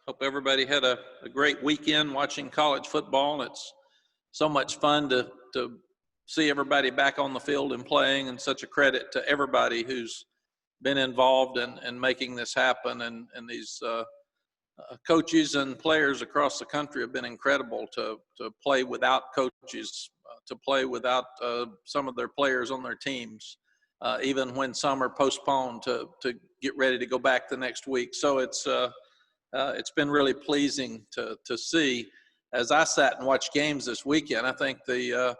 Hope everybody had a great weekend watching college football. It's so much fun to see everybody back on the field and playing, and such a credit to everybody who's been involved in making this happen. And these coaches and players across the country have been incredible to play without coaches, to play without some of their players on their teams, even when some are postponed to get ready to go back the next week. So it's been really pleasing to see. As I sat and watched games this weekend, I think the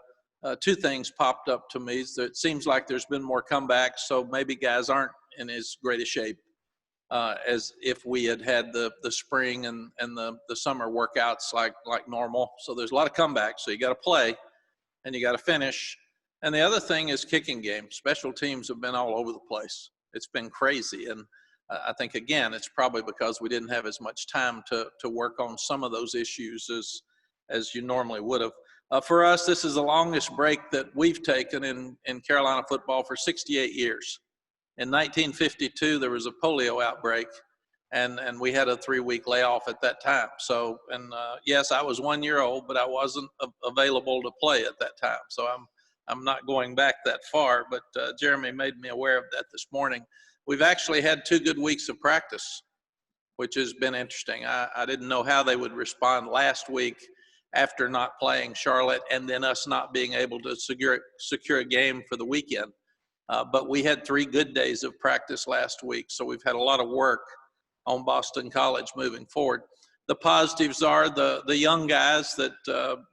two things popped up to me. So it seems like there's been more comebacks, so maybe guys aren't in as great a shape as if we had the spring and the summer workouts like normal. So there's a lot of comebacks, so you got to play and you got to finish. And the other thing is kicking game. Special teams have been all over the place. It's been crazy. And I think, again, it's probably because we didn't have as much time to work on some of those issues as you normally would have. For us, this is the longest break that we've taken in Carolina football for 68 years. In 1952, there was a polio outbreak, and we had a 3-week layoff at that time. So, yes, I was 1 year old, but I wasn't available to play at that time. So I'm not going back that far, but Jeremy made me aware of that this morning. We've actually had 2 good weeks of practice, which has been interesting. I didn't know how they would respond last week after not playing Charlotte and then us not being able to secure a game for the weekend. But we had 3 good days of practice last week, so we've had a lot of work on Boston College moving forward. The positives are the young guys that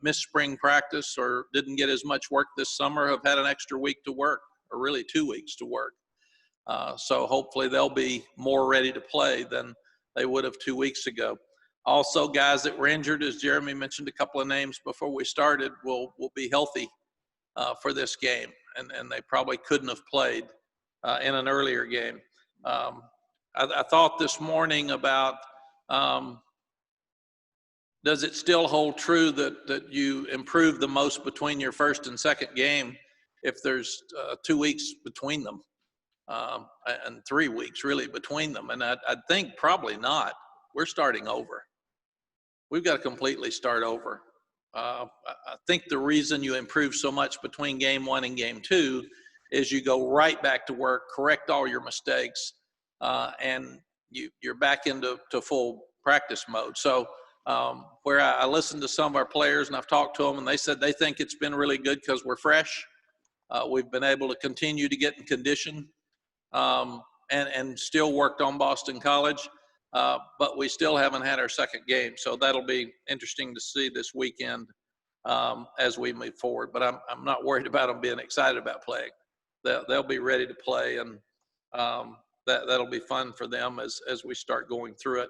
missed spring practice or didn't get as much work this summer have had an extra week to work, or really 2 weeks to work. So hopefully they'll be more ready to play than they would have 2 weeks ago. Also, guys that were injured, as Jeremy mentioned a couple of names before we started, will be healthy for this game, and they probably couldn't have played in an earlier game. I thought this morning about, does it still hold true that you improve the most between your first and second game if there's 2 weeks between them? And 3 weeks really between them. And I think probably not. We're starting over. We've got to completely start over. I think the reason you improve so much between game 1 and game 2 is you go right back to work, correct all your mistakes, and you're back into full practice mode. So where I listened to some of our players and I've talked to them, and they said they think it's been really good because we're fresh. We've been able to continue to get in condition. And still worked on Boston College, but we still haven't had our second game. So that'll be interesting to see this weekend as we move forward. But I'm not worried about them being excited about playing. They'll be ready to play, and that'll be fun for them as we start going through it.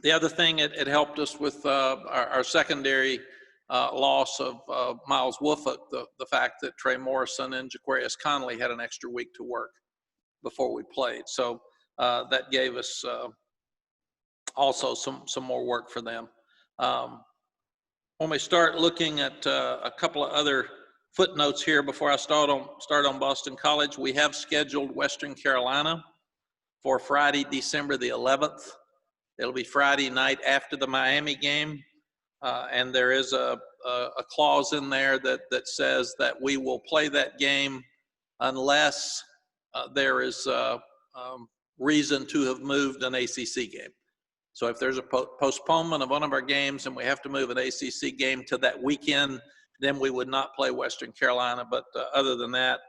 The other thing, it helped us with our secondary loss of Miles Woofuk, the fact that Trey Morrison and Jaquarius Conley had an extra week to work before we played. So that gave us also some more work for them. When we start looking at a couple of other footnotes here before I start on Boston College, we have scheduled Western Carolina for Friday, December the 11th. It'll be Friday night after the Miami game. And there is a clause in there that says that we will play that game unless there is reason to have moved an ACC game. So if there's a postponement of one of our games and we have to move an ACC game to that weekend, then we would not play Western Carolina. But other than that,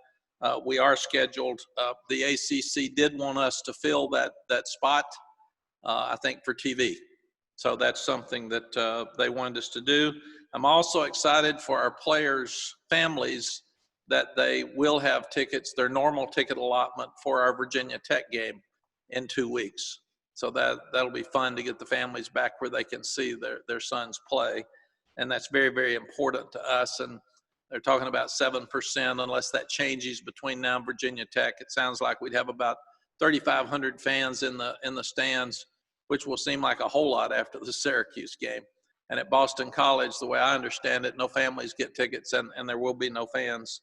we are scheduled. The ACC did want us to fill that spot, I think, for TV. So that's something that they wanted us to do. I'm also excited for our players' families that they will have tickets, their normal ticket allotment for our Virginia Tech game in 2 weeks. So that'll be fun to get the families back where they can see their sons play. And that's very, very important to us. And they're talking about 7%, unless that changes between now and Virginia Tech. It sounds like we'd have about 3,500 fans in the stands, which will seem like a whole lot after the Syracuse game. And at Boston College, the way I understand it, no families get tickets, and there will be no fans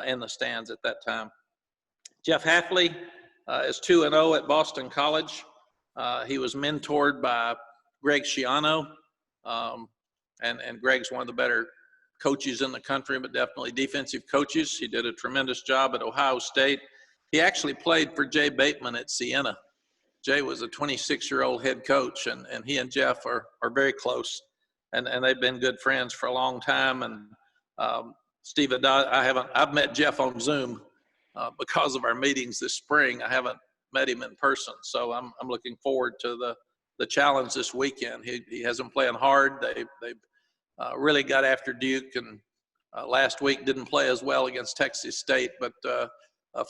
in the stands at that time. Jeff Hafley is 2-0 at Boston College. He was mentored by Greg Schiano, and Greg's one of the better coaches in the country, but definitely defensive coaches. He did a tremendous job at Ohio State. He actually played for Jay Bateman at Siena. Jay was a 26-year-old head coach, and he and Jeff are very close, and they've been good friends for a long time. And Steve, I've met Jeff on Zoom because of our meetings this spring. I haven't met him in person, so I'm looking forward to the challenge this weekend. He has them playing hard. They've really got after Duke, and last week didn't play as well against Texas State, but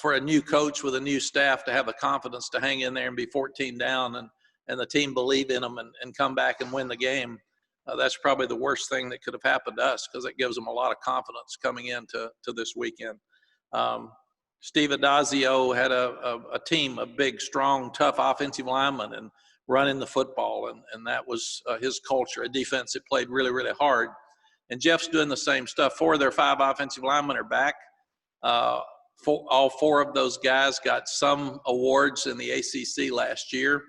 for a new coach with a new staff to have the confidence to hang in there and be 14 down and the team believe in them and come back and win the game, that's probably the worst thing that could have happened to us, because it gives them a lot of confidence coming into this weekend. Steve Adazio had a team of big, strong, tough offensive linemen and running the football, and that was his culture, a defense that played really, really hard. And Jeff's doing the same stuff. 4 of their 5 offensive linemen are back. All 4 of those guys got some awards in the ACC last year.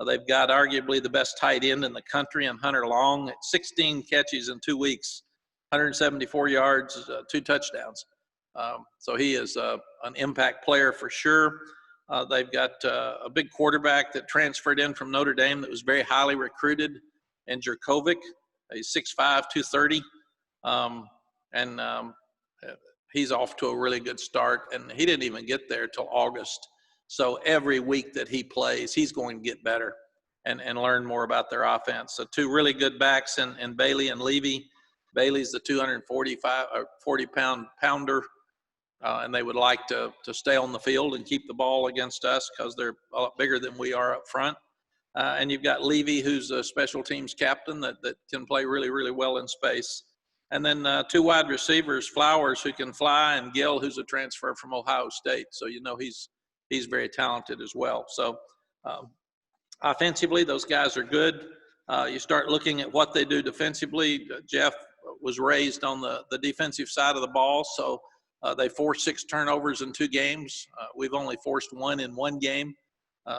They've got arguably the best tight end in the country in Hunter Long at 16 catches in 2 weeks, 174 yards, 2 touchdowns. So he is an impact player for sure. They've got a big quarterback that transferred in from Notre Dame that was very highly recruited, in Jerkovic. He's 6'5", 230. He's off to a really good start, and he didn't even get there till August. So every week that he plays, he's going to get better and learn more about their offense. So 2 really good backs in Bailey and Levy. Bailey's the 240-pound pounder, and they would like to stay on the field and keep the ball against us because they're a lot bigger than we are up front. And you've got Levy, who's a special teams captain that can play really, really well in space. And then 2 wide receivers, Flowers, who can fly, and Gill, who's a transfer from Ohio State. So he's very talented as well. So offensively, those guys are good. You start looking at what they do defensively. Jeff was raised on the defensive side of the ball, so they forced 6 turnovers in 2 games. We've only forced 1 in 1 game.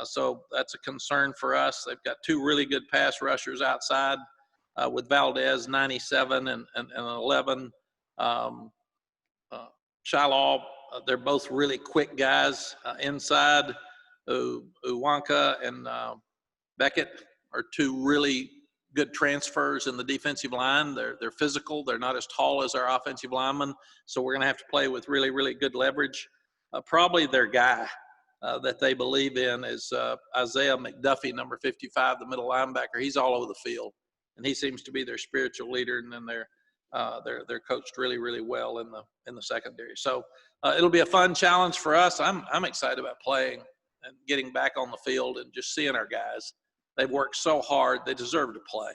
So that's a concern for us. They've got 2 really good pass rushers outside. With Valdez, 97 and 11. Shalal, they're both really quick guys inside. Uwanka and Beckett are 2 really good transfers in the defensive line. They're physical. They're not as tall as our offensive linemen, so we're going to have to play with really, really good leverage. Probably their guy that they believe in is Isaiah McDuffie, number 55, the middle linebacker. He's all over the field, and he seems to be their spiritual leader. And then they're coached really, really well in the secondary. So it'll be a fun challenge for us. I'm excited about playing and getting back on the field and just seeing our guys. They've worked so hard. They deserve to play.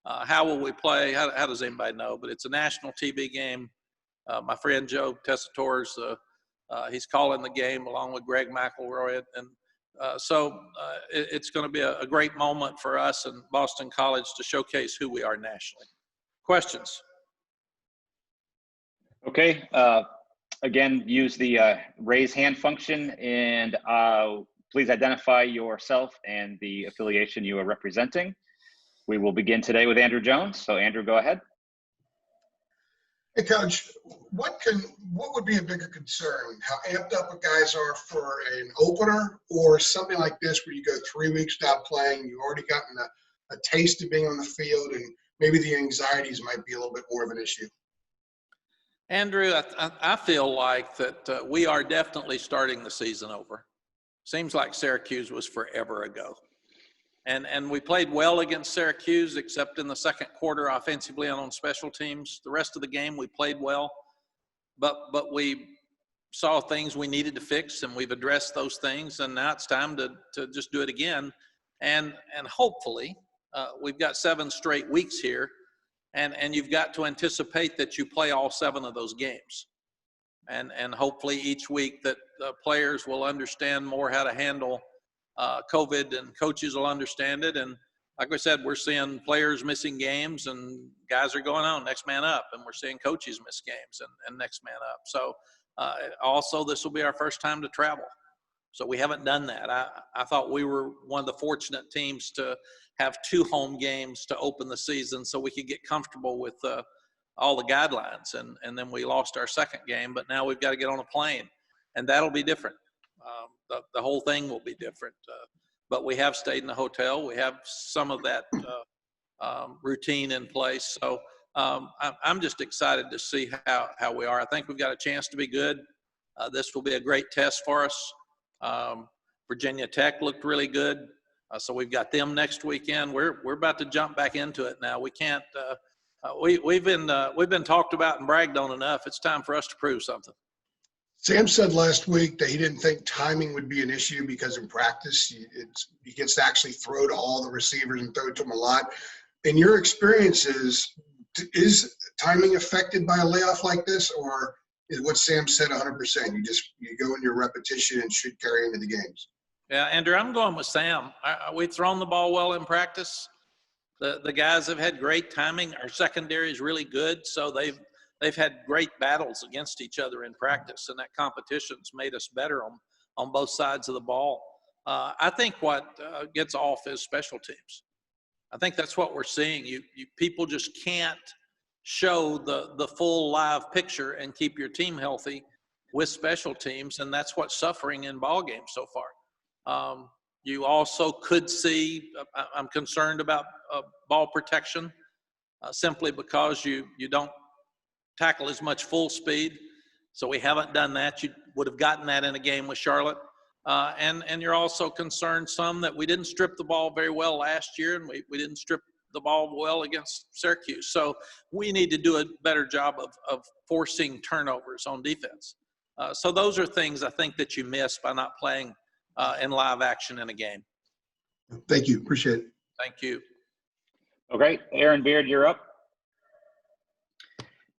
How will we play? How does anybody know? But it's a national TV game. My friend Joe Tessitore's he's calling the game along with Greg McElroy, and so it's going to be a great moment for us and Boston College to showcase who we are nationally. Questions? Okay. Again, use the raise hand function, and please identify yourself and the affiliation you are representing. We will begin today with Andrew Jones. So Andrew, go ahead. Hey, Coach, what would be a bigger concern? How amped up guys are for an opener, or something like this where you go 3 weeks without playing, you've already gotten a taste of being on the field, and maybe the anxieties might be a little bit more of an issue? Andrew, I feel like that we are definitely starting the season over. Seems like Syracuse was forever ago. And we played well against Syracuse, except in the second quarter offensively and on special teams. The rest of the game we played well, but we saw things we needed to fix, and we've addressed those things. And now it's time to just do it again. And hopefully we've got 7 straight weeks here, and you've got to anticipate that you play all 7 of those games. And hopefully each week that players will understand more how to handle COVID, and coaches will understand it. And like I said, we're seeing players missing games, and guys are going on next man up, and we're seeing coaches miss games and next man up. So also this will be our first time to travel. So we haven't done that. I thought we were one of the fortunate teams to have 2 home games to open the season so we could get comfortable with all the guidelines. And then we lost our second game, but now we've got to get on a plane, and that'll be different. The whole thing will be different. But we have stayed in the hotel. We have some of that routine in place. So I'm just excited to see how we are. I think we've got a chance to be good. This will be a great test for us. Virginia Tech looked really good. So we've got them next weekend. We're about to jump back into it now. We can't. We've been talked about and bragged on enough. It's time for us to prove something. Sam said last week that he didn't think timing would be an issue because in practice he gets to actually throw to all the receivers and throw to them a lot. In your experiences, is timing affected by a layoff like this, or is what Sam said 100%? You go in your repetition and should carry into the games. Yeah, Andrew, I'm going with Sam. We've thrown the ball well in practice. The guys have had great timing. Our secondary is really good, so they've had great battles against each other in practice, and that competition's made us better on both sides of the ball. I think what gets off is special teams. I think that's what we're seeing. You people just can't show the full live picture and keep your team healthy with special teams, and that's what's suffering in ball games so far. You also could see, I'm concerned about ball protection simply because you don't tackle as much full speed. So we haven't done that. You would have gotten that in a game with Charlotte. And you're also concerned some that we didn't strip the ball very well last year, and we didn't strip the ball well against Syracuse. So we need to do a better job of forcing turnovers on defense. So those are things I think that you miss by not playing in live action in a game. Thank you. Appreciate it. Thank you. Okay, Aaron Beard, you're up.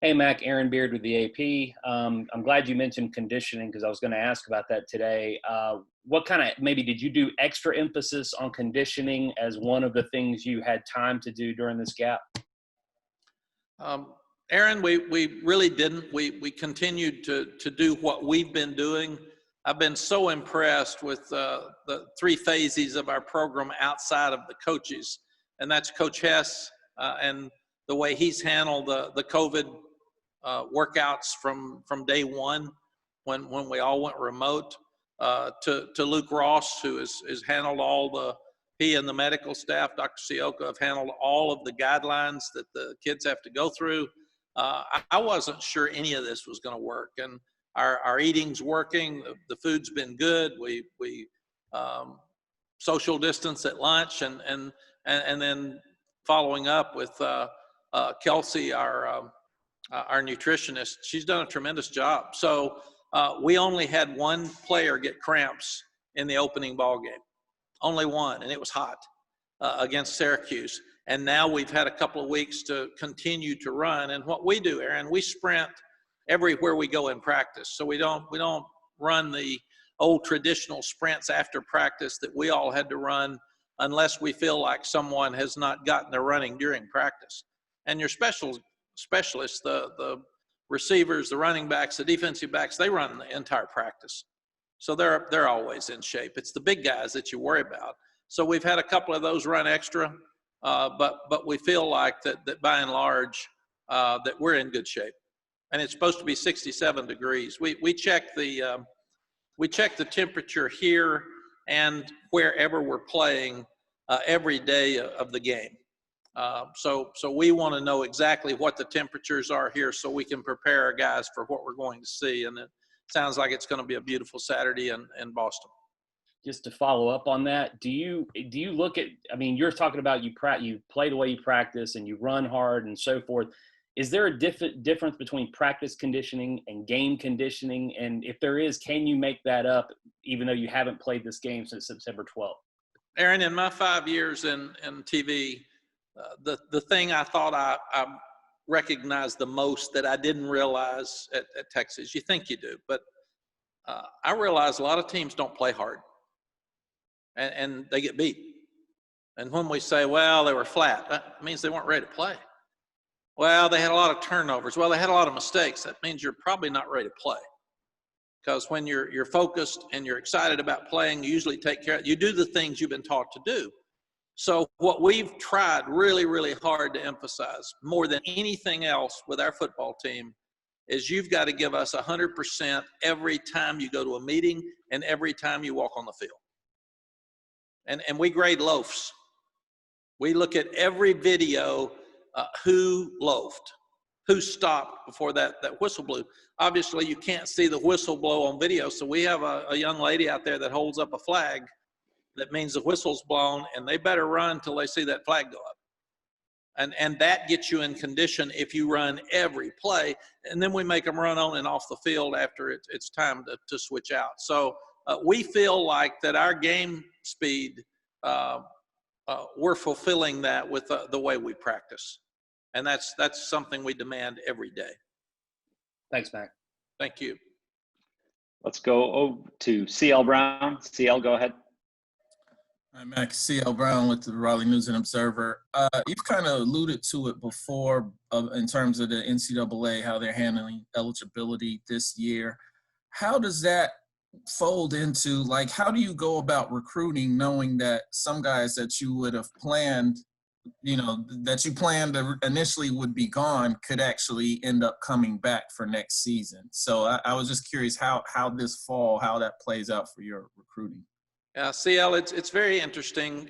Hey, Mack, Aaron Beard with the AP. I'm glad you mentioned conditioning because I was going to ask about that today. What kind of, maybe did you do extra emphasis on conditioning as one of the things you had time to do during this gap? Aaron, we really didn't. We continued to do what we've been doing. I've been so impressed with the 3 phases of our program outside of the coaches, and that's Coach Hess and the way he's handled the COVID workouts from day one when we all went remote, to Luke Ross, who has handled he and the medical staff, Dr. Sioka, have handled all of the guidelines that the kids have to go through. I wasn't sure any of this was going to work, and our eating's working. The food's been good. We social distance at lunch, and then following up with Kelsey, our nutritionist. She's done a tremendous job. So we only had one player get cramps in the opening ball game, only one, and it was hot against Syracuse. And now we've had a couple of weeks to continue to run. And what we do, Aaron, we sprint everywhere we go in practice. So we don't run the old traditional sprints after practice that we all had to run unless we feel like someone has not gotten their running during practice. And your specialists, the receivers, the running backs, the defensive backs, they run the entire practice. So they're always in shape. It's the big guys that you worry about. So we've had a couple of those run extra, but we feel like that by and large that we're in good shape. And it's supposed to be 67 degrees. We check the temperature here and wherever we're playing every day of the game. So we want to know exactly what the temperatures are here so we can prepare our guys for what we're going to see. And it sounds like it's going to be a beautiful Saturday in Boston. Just to follow up on that, do you look at, I mean, you're talking about you play the way you practice and you run hard and so forth. Is there a difference between practice conditioning and game conditioning? And if there is, can you make that up even though you haven't played this game since September 12th? Aaron, in my 5 years in TV, the thing I thought I recognized the most that I didn't realize at Texas, you think you do, but I realized a lot of teams don't play hard and they get beat. And when we say, well, they were flat, that means they weren't ready to play. Well, they had a lot of turnovers. Well, they had a lot of mistakes. That means you're probably not ready to play because when you're focused and you're excited about playing, you usually take care of, you do the things you've been taught to do. So what we've tried really, really hard to emphasize more than anything else with our football team is you've got to give us 100% every time you go to a meeting and every time you walk on the field. And we grade loafs. We look at every video, who loafed, who stopped before that whistle blew. Obviously, you can't see the whistle blow on video, so we have a young lady out there that holds up a flag that means the whistle's blown, and they better run till they see that flag go up. And that gets you in condition if you run every play, and then we make them run on and off the field after it's time to switch out. So we feel like that our game speed, we're fulfilling that with the way we practice. And that's something we demand every day. Thanks, Mack. Thank you. Let's go to CL Brown. CL, go ahead. Hi, Mack. CL Brown with the Raleigh News and Observer. You've kind of alluded to it before in terms of the NCAA, how they're handling eligibility this year. How does that fold into, like, how do you go about recruiting knowing that some guys that you would have planned, that you planned initially would be gone could actually end up coming back for next season? So I was just curious how this fall, how that plays out for your recruiting. Yeah, CL, it's very interesting.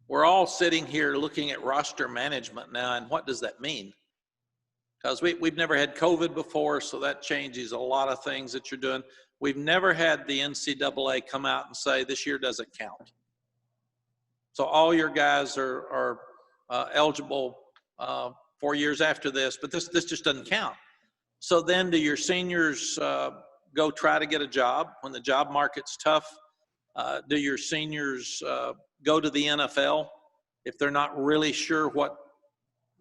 We're all sitting here looking at roster management now, and what does that mean? Because we've never had COVID before, so that changes a lot of things that you're doing. We've never had the NCAA come out and say this year doesn't count. So all your guys are eligible 4 years after this, but this just doesn't count. So then do your seniors go try to get a job when the job market's tough? Do your seniors go to the NFL if they're not really sure what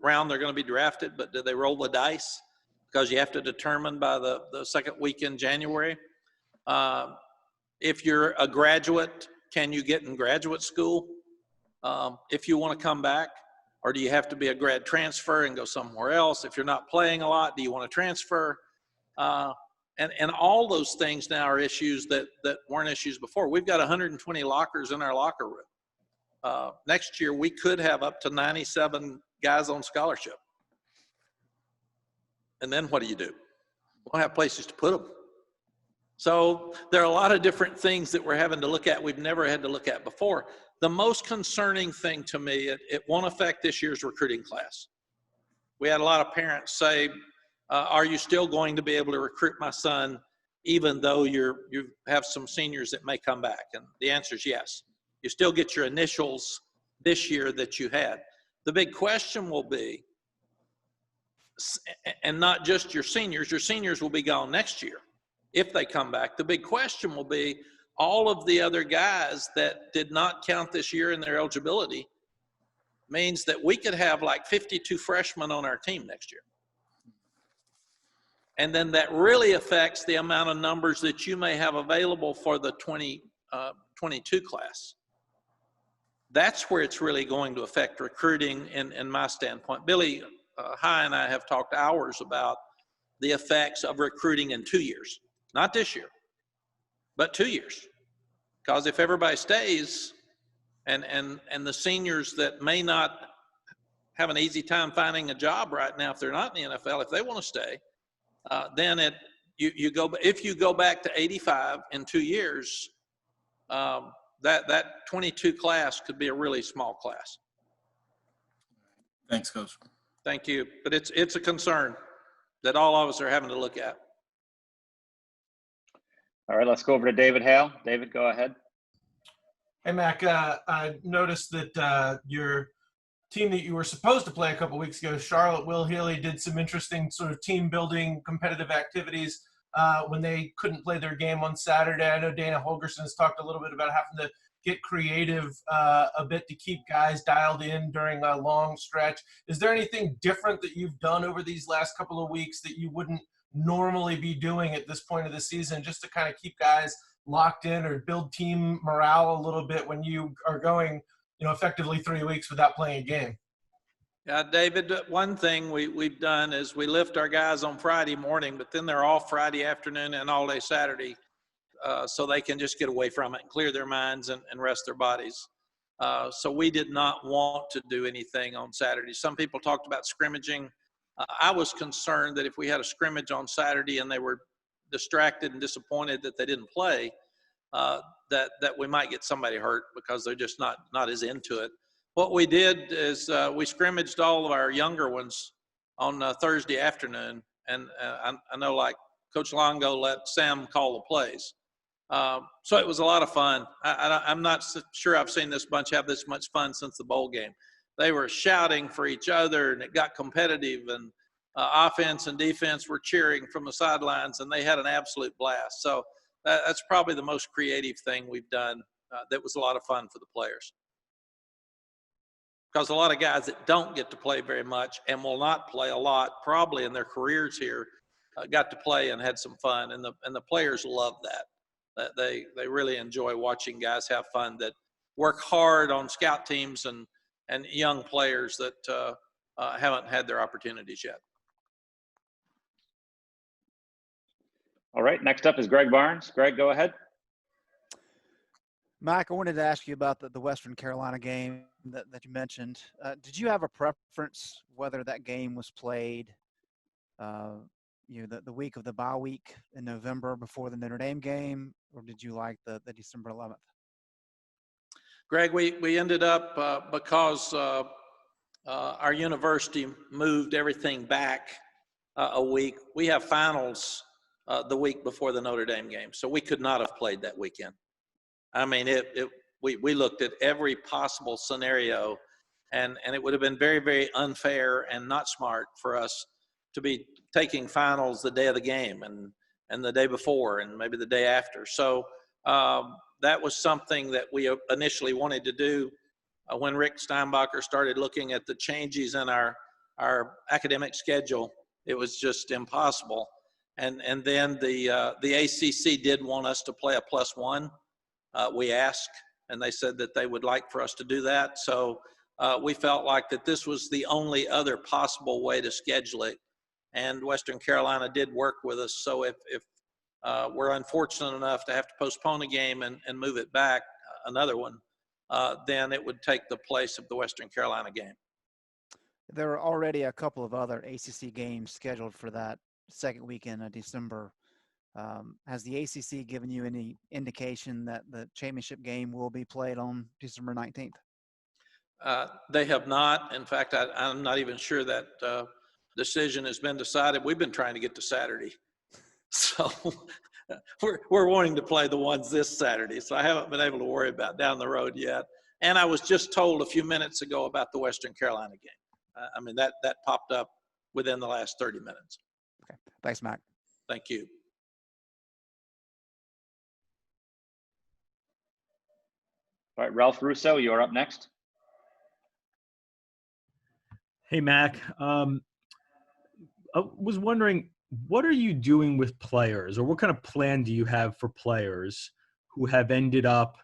round they're going to be drafted, but do they roll the dice? Because you have to determine by the second week in January. If you're a graduate, can you get in graduate school if you want to come back? Or do you have to be a grad transfer and go somewhere else? If you're not playing a lot, do you want to transfer? And all those things now are issues that weren't issues before. We've got 120 lockers in our locker room. Next year, we could have up to 97 guys on scholarship. And then what do? We don't have places to put them. So there are a lot of different things that we're having to look at we've never had to look at before. The most concerning thing to me, it won't affect this year's recruiting class. We had a lot of parents say, are you still going to be able to recruit my son even though you have some seniors that may come back? And the answer is yes. You still get your initials this year that you had. The big question will be, and not just your seniors will be gone next year if they come back. The big question will be all of the other guys that did not count this year in their eligibility means that we could have like 52 freshmen on our team next year. And then that really affects the amount of numbers that you may have available for the 2022 class. That's where it's really going to affect recruiting in my standpoint. Billy High and I have talked hours about the effects of recruiting in 2 years. Not this year, but 2 years. Because if everybody stays and the seniors that may not have an easy time finding a job right now, if they're not in the NFL, if they want to stay, then if you go back to 85 in 2 years, that 22 class could be a really small class. Thanks, Coach. Thank you. But it's a concern that all of us are having to look at. All right, let's go over to David Hale. David, go ahead. Hey, Mack, I noticed that your team that you were supposed to play a couple weeks ago, Charlotte Will Healy, did some interesting sort of team building competitive activities when they couldn't play their game on Saturday. I know Dana Holgerson has talked a little bit about having to get creative a bit to keep guys dialed in during a long stretch. Is there anything different that you've done over these last couple of weeks that you wouldn't normally be doing at this point of the season, just to kind of keep guys locked in or build team morale a little bit when you are going, effectively 3 weeks without playing a game? Yeah, David, one thing we've done is we lift our guys on Friday morning, but then they're off Friday afternoon and all day Saturday, so they can just get away from it and clear their minds and rest their bodies. So we did not want to do anything on Saturday. Some people talked about scrimmaging. I was concerned that if we had a scrimmage on Saturday and they were distracted and disappointed that they didn't play, that we might get somebody hurt because they're just not as into it. What we did is we scrimmaged all of our younger ones on Thursday afternoon, and I know like Coach Longo let Sam call the plays. So it was a lot of fun. I'm not sure I've seen this bunch have this much fun since the bowl game. They were shouting for each other, and it got competitive, and offense and defense were cheering from the sidelines, and they had an absolute blast. So that's probably the most creative thing we've done that was a lot of fun for the players. Because a lot of guys that don't get to play very much and will not play a lot probably in their careers here got to play and had some fun, and the players love that. They really enjoy watching guys have fun that work hard on scout teams and young players that haven't had their opportunities yet. All right, next up is Greg Barnes. Greg, go ahead. Mack, I wanted to ask you about the Western Carolina game that you mentioned. Did you have a preference whether that game was played, the week of the bye week in November before the Notre Dame game, or did you like the December 11th? Greg, we ended up because our university moved everything back a week. We have finals the week before the Notre Dame game, so we could not have played that weekend. I mean, we looked at every possible scenario, and it would have been very, very unfair and not smart for us to be taking finals the day of the game and the day before and maybe the day after. So that was something that we initially wanted to do. When Rick Steinbacher started looking at the changes in our academic schedule, it was just impossible. And then the ACC did want us to play a +1. We asked, and they said that they would like for us to do that. So we felt like that this was the only other possible way to schedule it. And Western Carolina did work with us. So if we're unfortunate enough to have to postpone a game and move it back, another one, then it would take the place of the Western Carolina game. There are already a couple of other ACC games scheduled for that second weekend of December. Has the ACC given you any indication that the championship game will be played on December 19th? They have not. In fact, I'm not even sure that decision has been decided. We've been trying to get to Saturday. So we're wanting to play the ones this Saturday. So I haven't been able to worry about down the road yet. And I was just told a few minutes ago about the Western Carolina game. I mean, that popped up within the last 30 minutes. Okay. Thanks, Mack. Thank you. All right, Ralph Russo, you're up next. Hey, Mack. I was wondering, what are you doing with players, or what kind of plan do you have for players who have ended up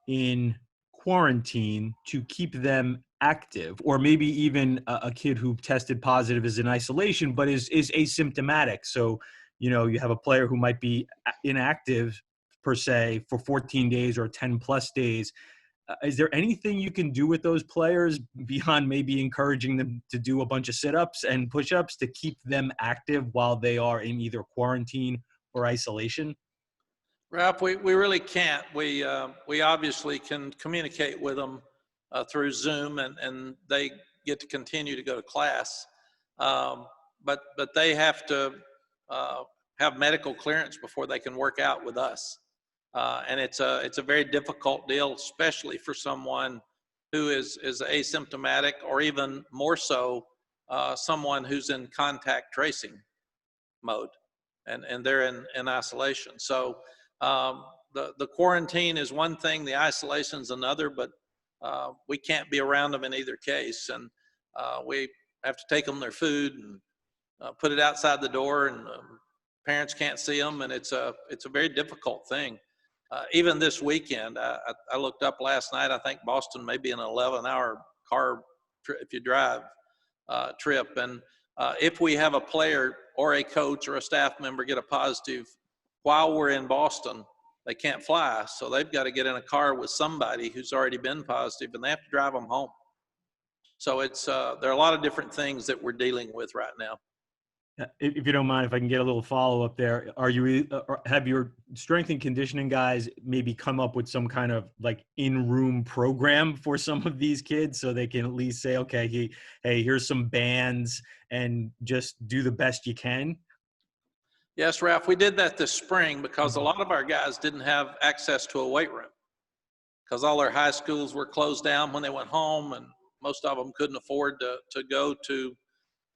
in quarantine to keep them active, or maybe even a kid who tested positive is in isolation but is asymptomatic? So, you have a player who might be inactive per se for 14 days or 10 plus days. Is there anything you can do with those players beyond maybe encouraging them to do a bunch of sit-ups and push-ups to keep them active while they are in either quarantine or isolation? Ralph, we really can't. We obviously can communicate with them through Zoom, and they get to continue to go to class. But they have to have medical clearance before they can work out with us. And it's a very difficult deal, especially for someone who is asymptomatic, or even more so, someone who's in contact tracing mode, and they're in isolation. So the quarantine is one thing, the isolation is another, but we can't be around them in either case. And we have to take them their food and put it outside the door, and parents can't see them, and it's a very difficult thing. Even this weekend, I looked up last night. I think Boston may be an 11-hour car trip if you drive trip. And if we have a player or a coach or a staff member get a positive while we're in Boston, they can't fly. So they've got to get in a car with somebody who's already been positive, and they have to drive them home. So it's there are a lot of different things that we're dealing with right now. If you don't mind, if I can get a little follow up there, have your strength and conditioning guys maybe come up with some kind of like in-room program for some of these kids so they can at least say, okay, hey, here's some bands and just do the best you can? Yes, Ralph, we did that this spring because a lot of our guys didn't have access to a weight room because all their high schools were closed down when they went home, and most of them couldn't afford to go to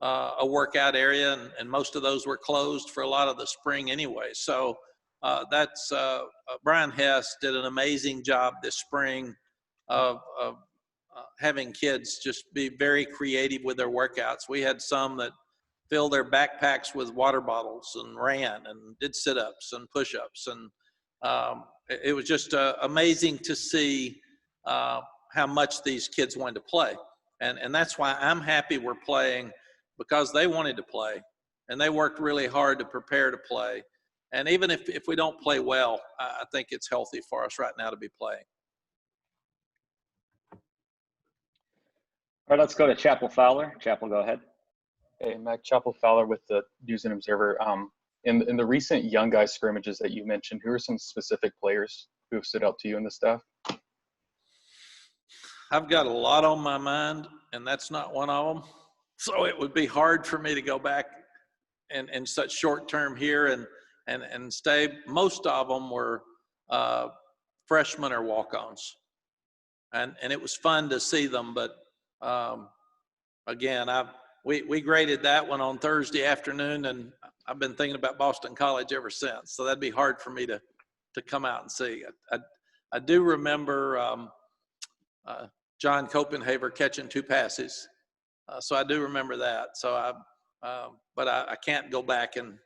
a workout area, and most of those were closed for a lot of the spring anyway. So that's Brian Hess did an amazing job this spring of having kids just be very creative with their workouts. We had some that filled their backpacks with water bottles and ran and did sit-ups and push-ups, and it was just amazing to see how much these kids wanted to play, and that's why I'm happy we're playing, because they wanted to play and they worked really hard to prepare to play. And even if we don't play well, I think it's healthy for us right now to be playing. All right, let's go to Chapel Fowler. Chapel, go ahead. Hey, Mack, Chapel Fowler with the News and Observer. In the recent young guys scrimmages that you mentioned, who are some specific players who have stood out to you in the staff? I've got a lot on my mind, and that's not one of them. So it would be hard for me to go back in such short term here and stay. Most of them were freshmen or walk-ons, and it was fun to see them. But again, we graded that one on Thursday afternoon, and I've been thinking about Boston College ever since. So that'd be hard for me to come out and see. I do remember John Copenhaver catching 2 passes. So I do remember that. So but I can't go back and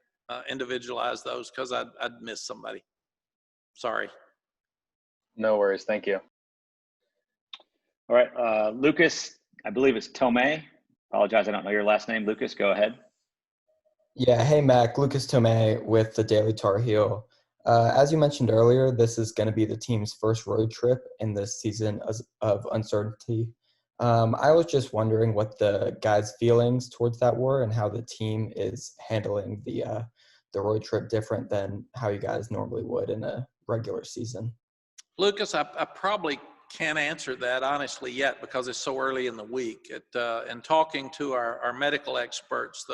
individualize those because I'd miss somebody. Sorry. No worries. Thank you. All right, Lucas, I believe it's Tomei. Apologize, I don't know your last name. Lucas, go ahead. Yeah, hey Mac, Lucas Tomei with the Daily Tar Heel. As you mentioned earlier, this is going to be the team's first road trip in this season of uncertainty. I was just wondering what the guys' feelings towards that were and how the team is handling the road trip different than how you guys normally would in a regular season. Lucas, I probably can't answer that honestly yet because it's so early in the week. And talking to our medical experts,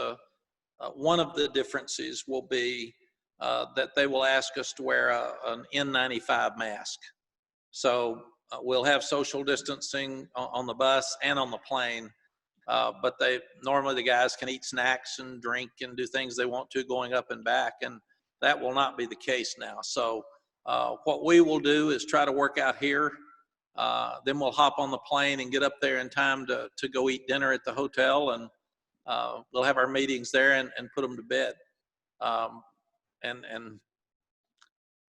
one of the differences will be that they will ask us to wear an N95 mask. So we'll have social distancing on the bus and on the plane, but normally the guys can eat snacks and drink and do things they want to going up and back, and that will not be the case now. So what we will do is try to work out here. Then we'll hop on the plane and get up there in time to go eat dinner at the hotel, and we'll have our meetings there and put them to bed. And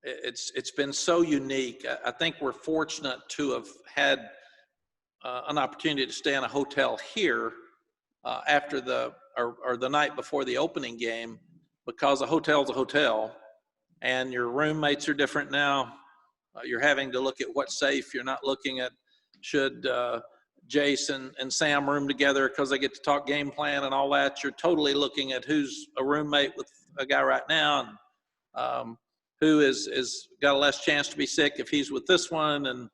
it's been so unique. I think we're fortunate to have had an opportunity to stay in a hotel here after the night before the opening game, because a hotel's a hotel and your roommates are different now. You're having to look at what's safe. You're not looking at should Jason and Sam room together because they get to talk game plan and all that. You're totally looking at who's a roommate with a guy right now, and who is got a less chance to be sick if he's with this one. And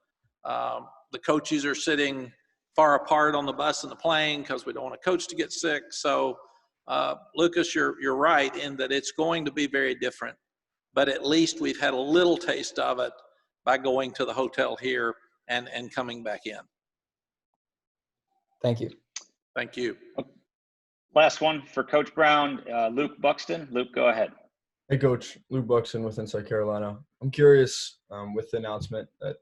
the coaches are sitting far apart on the bus and the plane because we don't want a coach to get sick. So Lucas, you're right in that it's going to be very different, but at least we've had a little taste of it by going to the hotel here and coming back in. Thank you. Thank you. Last one for Coach Brown, Luke Buxton. Luke, go ahead. Hey, Coach. Luke Buxton with Inside Carolina. I'm curious, with the announcement that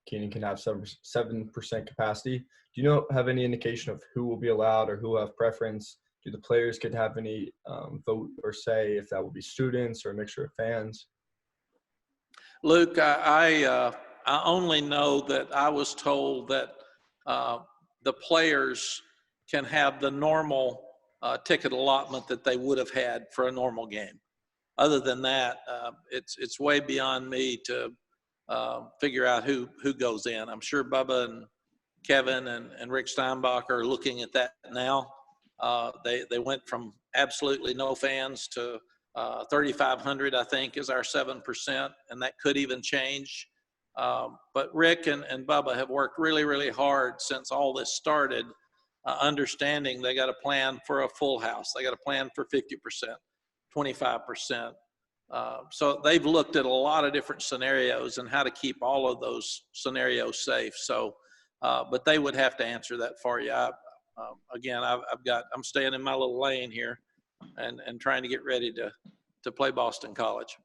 Keenan can have 7% capacity, do you have any indication of who will be allowed or who will have preference? Do the players get to have any vote or say if that will be students or a mixture of fans? Luke, I only know that I was told that the players can have the normal ticket allotment that they would have had for a normal game. Other than that, it's way beyond me to figure out who goes in. I'm sure Bubba and Kevin and Rick Steinbach are looking at that now. They went from absolutely no fans to 3,500, I think, is our 7%, and that could even change. But Rick and Bubba have worked really, really hard since all this started, understanding they got to plan for a full house. They got to plan for 50%, 25%. So they've looked at a lot of different scenarios and how to keep all of those scenarios safe. So, but they would have to answer that for you. Again, I'm staying in my little lane here and trying to get ready to play Boston College.